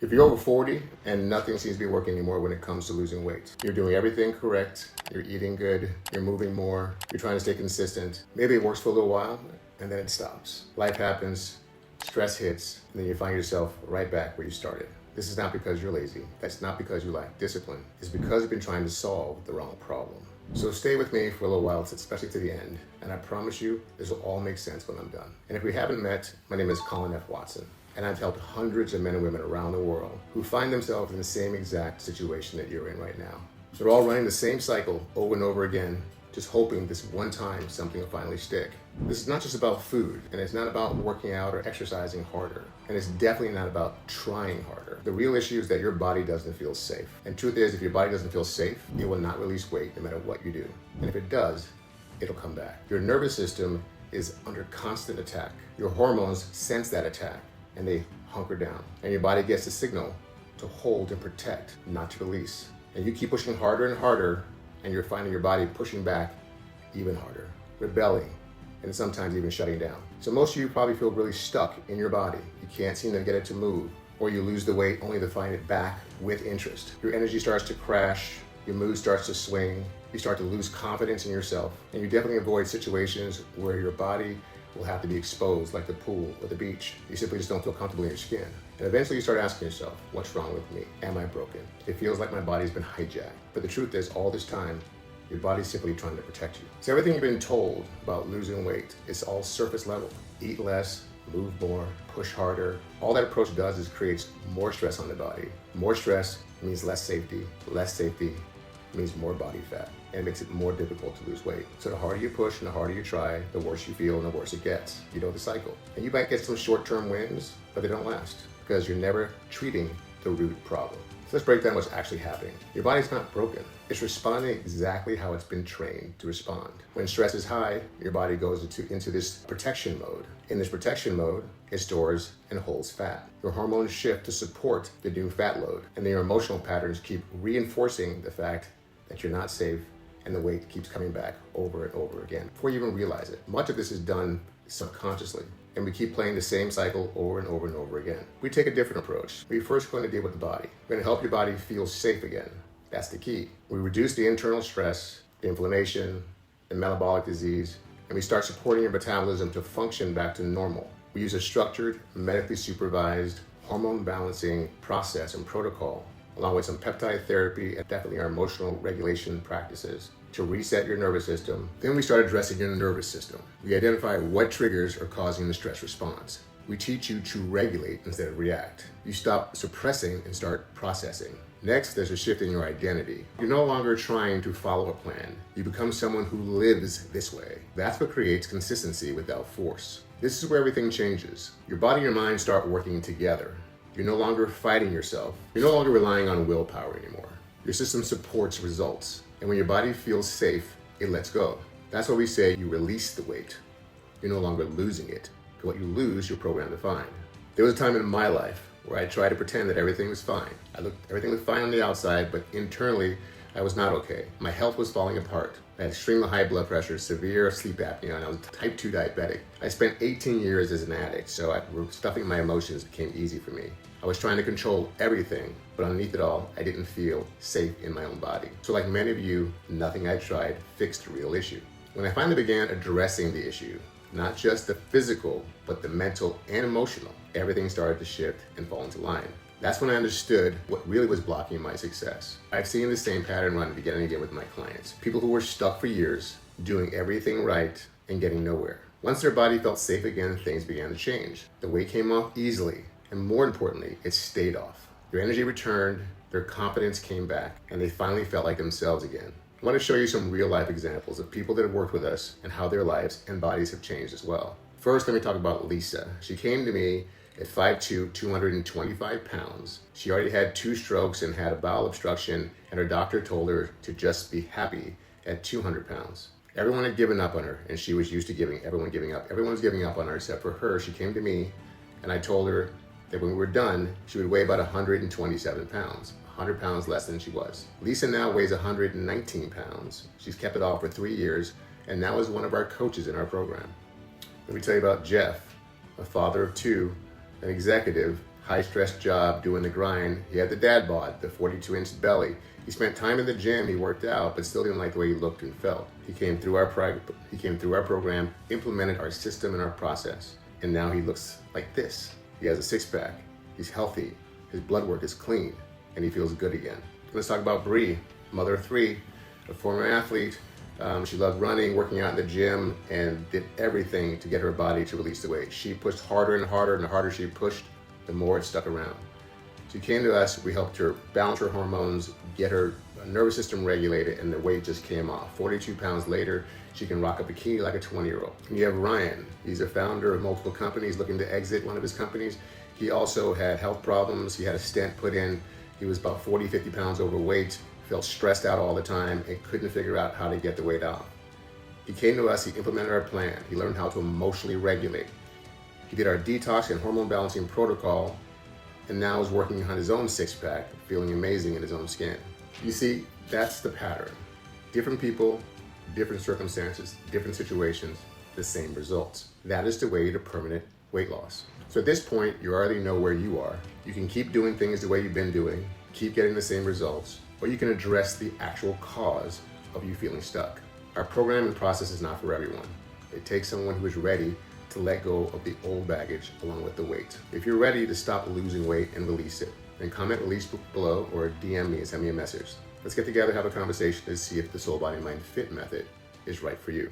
If you're over 40 and nothing seems to be working anymore when it comes to losing weight, you're doing everything correct, you're eating good, you're moving more, you're trying to stay consistent. Maybe it works for a little while and then it stops. Life happens, stress hits, and then you find yourself right back where you started. This is not because you're lazy. That's not because you lack discipline. It's because you've been trying to solve the wrong problem. So stay with me for a little while, especially to the end, and I promise you this will all make sense when I'm done. And if we haven't met, my name is Colin F. Watson, and I've helped hundreds of men and women around the world who find themselves in the same exact situation that you're in right now. So they're all running the same cycle over and over again, just hoping this one time something will finally stick. This is not just about food, and it's not about working out or exercising harder, and it's definitely not about trying harder. The real issue is that your body doesn't feel safe. And truth is, if your body doesn't feel safe, it will not release weight no matter what you do. And if it does, it'll come back. Your nervous system is under constant attack. Your hormones sense that attack, and they hunker down. And your body gets a signal to hold and protect, not to release. And you keep pushing harder and harder, and you're finding your body pushing back even harder, rebelling, and sometimes even shutting down. So most of you probably feel really stuck in your body. You can't seem to get it to move, or you lose the weight only to find it back with interest. Your energy starts to crash, your mood starts to swing, you start to lose confidence in yourself, and you definitely avoid situations where your body will have to be exposed, like the pool or the beach. You simply just don't feel comfortable in your skin. And eventually you start asking yourself, what's wrong with me? Am I broken? It feels like my body's been hijacked. But the truth is, all this time, your body's simply trying to protect you. So everything you've been told about losing weight, it's all surface level. Eat less, move more, push harder. All that approach does is creates more stress on the body. More stress means less safety means more body fat, and it makes it more difficult to lose weight. So the harder you push and the harder you try, the worse you feel and the worse it gets. You know the cycle. And you might get some short-term wins, but they don't last because you're never treating the root problem. So let's break down what's actually happening. Your body's not broken. It's responding exactly how it's been trained to respond. When stress is high, your body goes into this protection mode. In this protection mode, it stores and holds fat. Your hormones shift to support the new fat load, and then your emotional patterns keep reinforcing the fact that you're not safe, and the weight keeps coming back over and over again before you even realize it. Much of this is done subconsciously, and we keep playing the same cycle over and over and over again. We take a different approach. We're first going to deal with the body. We're going to help your body feel safe again. That's the key. We reduce the internal stress, the inflammation, the metabolic disease, and we start supporting your metabolism to function back to normal. We use a structured, medically supervised hormone balancing process and protocol, along with some peptide therapy and definitely our emotional regulation practices to reset your nervous system. Then we start addressing your nervous system. We identify what triggers are causing the stress response. We teach you to regulate instead of react. You stop suppressing and start processing. Next, there's a shift in your identity. You're no longer trying to follow a plan. You become someone who lives this way. That's what creates consistency without force. This is where everything changes. Your body and your mind start working together. You're no longer fighting yourself. You're no longer relying on willpower anymore. Your system supports results. And when your body feels safe, it lets go. That's why we say you release the weight. You're no longer losing it. Because what you lose, you're programmed to find. There was a time in my life where I tried to pretend that everything was fine. Everything was fine on the outside, but internally, I was not okay. My health was falling apart. I had extremely high blood pressure, severe sleep apnea, and I was type 2 diabetic. I spent 18 years as an addict, so stuffing my emotions became easy for me. I was trying to control everything, but underneath it all, I didn't feel safe in my own body. So like many of you, nothing I tried fixed the real issue. When I finally began addressing the issue, not just the physical, but the mental and emotional, everything started to shift and fall into line. That's when I understood what really was blocking my success. I've seen the same pattern run again and again with my clients. People who were stuck for years, doing everything right and getting nowhere. Once their body felt safe again, things began to change. The weight came off easily, and more importantly, it stayed off. Their energy returned, their confidence came back, and they finally felt like themselves again. I want to show you some real life examples of people that have worked with us and how their lives and bodies have changed as well. First, let me talk about Lisa. She came to me at 5'2", 225 pounds. She already had 2 strokes and had a bowel obstruction, and her doctor told her to just be happy at 200 pounds. Everyone had given up on her, and she was used to everyone giving up. Everyone was giving up on her except for her. She came to me, and I told her that when we were done, she would weigh about 127 pounds. 100 pounds less than she was. Lisa now weighs 119 pounds. She's kept it off for 3 years and now is one of our coaches in our program. Let me tell you about Jeff, a father of 2, an executive, high-stress job doing the grind. He had the dad bod, the 42-inch belly. He spent time in the gym, he worked out, but still didn't like the way he looked and felt. He came through our program, implemented our system and our process, and now he looks like this. He has a six-pack, he's healthy, his blood work is clean, and he feels good again. Let's talk about Bree, mother of three, a former athlete. She loved running, working out in the gym, and did everything to get her body to release the weight. She pushed harder and harder, and the harder she pushed, the more it stuck around. She came to us, we helped her balance her hormones, get her nervous system regulated, and the weight just came off. 42 pounds later, she can rock a bikini like a 20-year-old. And you have Ryan. He's a founder of multiple companies, looking to exit one of his companies. He also had health problems. He had a stent put in. He was about 40, 50 pounds overweight, felt stressed out all the time, and couldn't figure out how to get the weight off. He came to us, he implemented our plan. He learned how to emotionally regulate. He did our detox and hormone balancing protocol, and now is working on his own six-pack, feeling amazing in his own skin. You see, that's the pattern. Different people, different circumstances, different situations, the same results. That is the way to permanent weight loss. So at this point, you already know where you are. You can keep doing things the way you've been doing, keep getting the same results, or you can address the actual cause of you feeling stuck. Our program and process is not for everyone. It takes someone who is ready to let go of the old baggage along with the weight. If you're ready to stop losing weight and release it, then comment release below or DM me and send me a message. Let's get together, have a conversation to see if the Soul Body Mind Fit method is right for you.